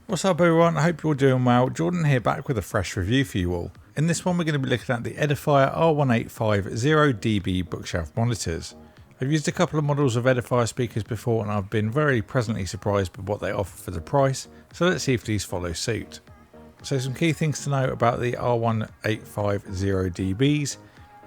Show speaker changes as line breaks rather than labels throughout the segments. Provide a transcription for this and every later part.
What's up everyone, I hope you're all doing well. Jordan here, back with a fresh review for you all. In this one we're going to be looking at the Edifier R1850DB bookshelf monitors. I've used a couple of models of Edifier speakers before and I've been very pleasantly surprised with what they offer for the price, so let's see if these follow suit. So some key things to know about the R1850DBs.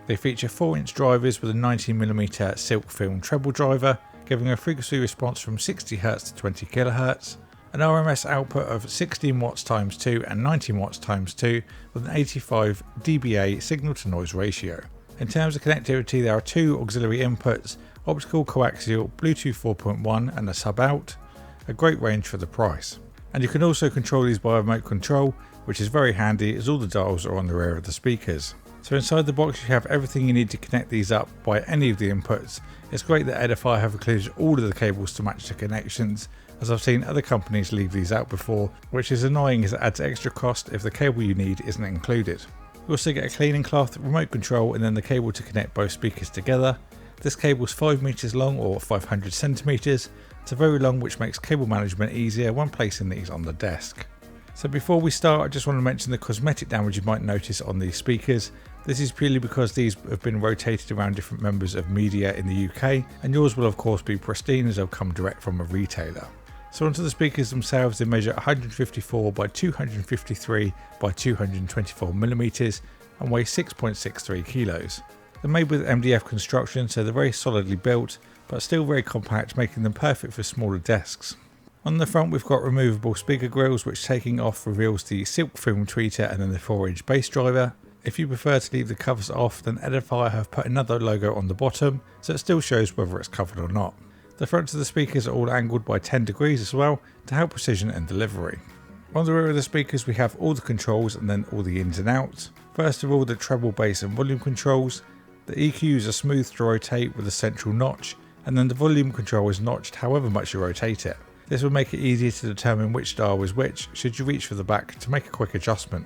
They feature 4-inch drivers with a 19mm silk film treble driver, giving a frequency response from 60Hz to 20kHz, an RMS output of 16 watts times 2 and 19 watts times 2 with an 85 dBA signal to noise ratio. In terms of connectivity, there are 2 auxiliary inputs, optical coaxial, Bluetooth 4.1 and a sub out, a great range for the price. And you can also control these by remote control, which is very handy as all the dials are on the rear of the speakers. So inside the box you have everything you need to connect these up by any of the inputs. It's great that Edifier have included all of the cables to match the connections, as I've seen other companies leave these out before, which is annoying as it adds extra cost if the cable you need isn't included. You also get a cleaning cloth, remote control and then the cable to connect both speakers together. This cable is 5 meters long or 500 centimeters. It's very long, which makes cable management easier when placing these on the desk. So before we start, I just want to mention the cosmetic damage you might notice on these speakers. This is purely because these have been rotated around different members of media in the UK, and yours will of course be pristine as they'll come direct from a retailer. So onto the speakers themselves, they measure 154 by 253 by 224mm and weigh 6.63 kilos. They're made with MDF construction, so they're very solidly built, but still very compact, making them perfect for smaller desks. On the front we've got removable speaker grills, which taking off reveals the silk film tweeter and then the 4-inch bass driver. If you prefer to leave the covers off, then Edifier have put another logo on the bottom, so it still shows whether it's covered or not. The fronts of the speakers are all angled by 10 degrees as well, to help precision and delivery. On the rear of the speakers we have all the controls and then all the ins and outs. First of all, the treble, bass and volume controls. The EQs are smooth to rotate with a central notch, and then the volume control is notched however much you rotate it. This will make it easier to determine which dial is which should you reach for the back to make a quick adjustment.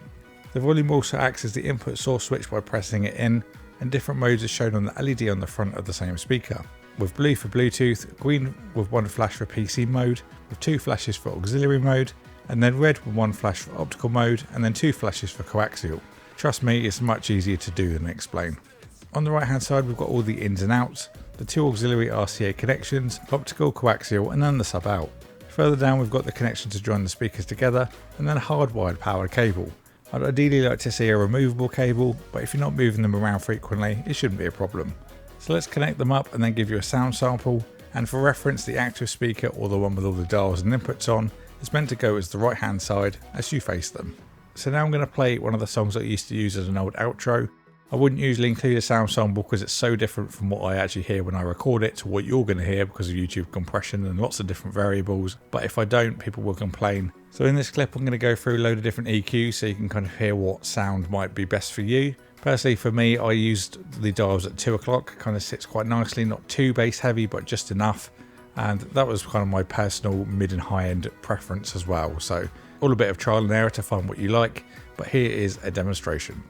The volume also acts as the input source switch by pressing it in, and different modes are shown on the LED on the front of the same speaker, with blue for Bluetooth, green with 1 flash for PC mode, with 2 flashes for auxiliary mode, and then red with 1 flash for optical mode and then 2 flashes for coaxial. Trust me, it's much easier to do than explain. On the right hand side we've got all the ins and outs, the 2 auxiliary RCA connections, optical, coaxial and then the sub out. Further down we've got the connection to join the speakers together and then a hardwired power cable. I'd ideally like to see a removable cable, but if you're not moving them around frequently it shouldn't be a problem. So let's connect them up and then give you a sound sample, and for reference the active speaker, or the one with all the dials and inputs on, is meant to go as the right hand side as you face them. So now I'm going to play one of the songs I used to use as an old outro. I wouldn't usually include a sound sample because it's so different from what I actually hear when I record it to what you're going to hear because of YouTube compression and lots of different variables, but if I don't, people will complain. So in this clip I'm going to go through a load of different EQs so you can kind of hear what sound might be best for you. Personally for me, I used the dials at 2 o'clock, kind of sits quite nicely, not too bass heavy but just enough, and that was kind of my personal mid and high end preference as well. So all a bit of trial and error to find what you like, but here is a demonstration.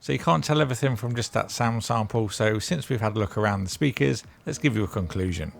So you can't tell everything from just that sound sample, so since we've had a look around the speakers, let's give you a conclusion.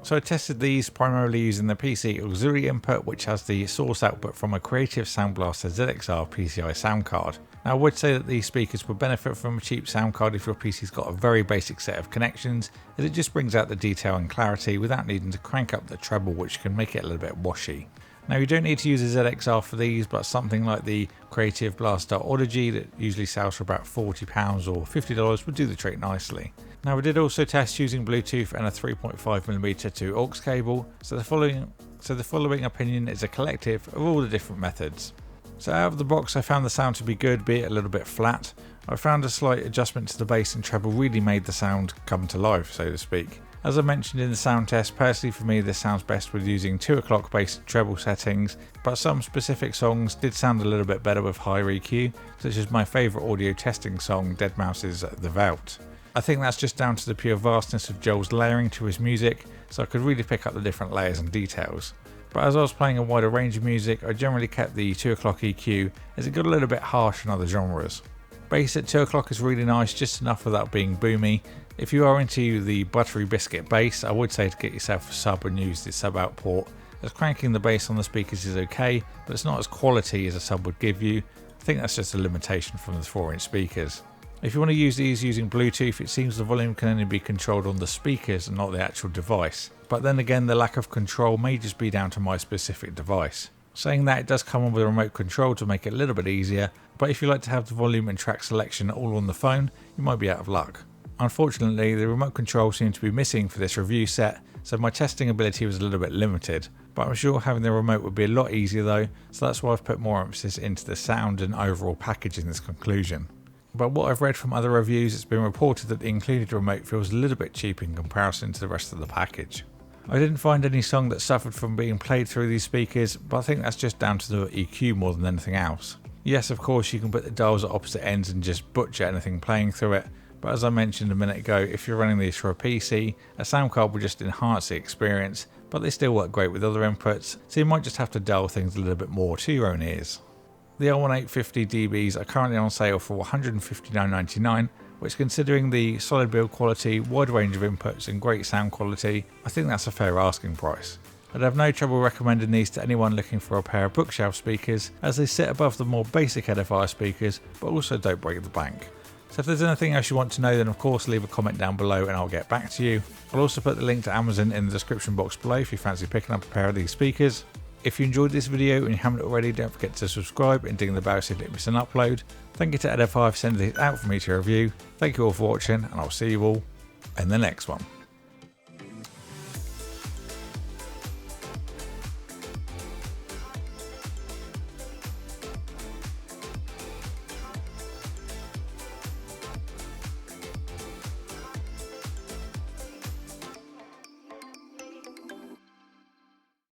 So I tested these primarily using the PC auxiliary input, which has the source output from a Creative Sound Blaster ZXR PCI sound card. Now I would say that these speakers would benefit from a cheap sound card if your PC's got a very basic set of connections, as it just brings out the detail and clarity without needing to crank up the treble, which can make it a little bit washy. Now you don't need to use a ZXR for these, but something like the Creative Blaster Audigy that usually sells for about £40 or $50 would do the trick nicely. Now we did also test using Bluetooth and a 3.5mm to aux cable, so the following opinion is a collective of all the different methods. So out of the box I found the sound to be good, be it a little bit flat. I found a slight adjustment to the bass and treble really made the sound come to life, so to speak. As I mentioned in the sound test, personally for me this sounds best with using 2 o'clock bass and treble settings, but some specific songs did sound a little bit better with higher EQ, such as my favourite audio testing song deadmau5's The Vault. I think that's just down to the pure vastness of Joel's layering to his music, so I could really pick up the different layers and details. But as I was playing a wider range of music, I generally kept the 2 o'clock EQ as it got a little bit harsh in other genres. Bass at 2 o'clock is really nice, just enough without being boomy. If you are into the buttery biscuit bass, I would say to get yourself a sub and use the sub out port, as cranking the bass on the speakers is okay, but it's not as quality as a sub would give you. I think that's just a limitation from the 4-inch speakers. If you want to use these using Bluetooth, it seems the volume can only be controlled on the speakers and not the actual device. But then again, the lack of control may just be down to my specific device. Saying that, it does come on with a remote control to make it a little bit easier, but if you like to have the volume and track selection all on the phone, you might be out of luck. Unfortunately, the remote control seemed to be missing for this review set, so my testing ability was a little bit limited. But I'm sure having the remote would be a lot easier though, so that's why I've put more emphasis into the sound and overall package in this conclusion. But what I've read from other reviews, it's been reported that the included remote feels a little bit cheap in comparison to the rest of the package. I didn't find any song that suffered from being played through these speakers, but I think that's just down to the EQ more than anything else. Yes, of course you can put the dials at opposite ends and just butcher anything playing through it, but as I mentioned a minute ago, if you're running these for a PC, a sound card will just enhance the experience, but they still work great with other inputs, so you might just have to dial things a little bit more to your own ears. The R1850DBs are currently on sale for $159.99, which, considering the solid build quality, wide range of inputs and great sound quality, I think that's a fair asking price. I'd have no trouble recommending these to anyone looking for a pair of bookshelf speakers, as they sit above the more basic Edifier speakers but also don't break the bank. So if there's anything else you want to know, then of course leave a comment down below and I'll get back to you. I'll also put the link to Amazon in the description box below if you fancy picking up a pair of these speakers. If you enjoyed this video and you haven't already, don't forget to subscribe and ding the bell so you don't miss an upload. Thank you to Edifier for sending these out for me to review. Thank you all for watching, and I'll see you all in the next one.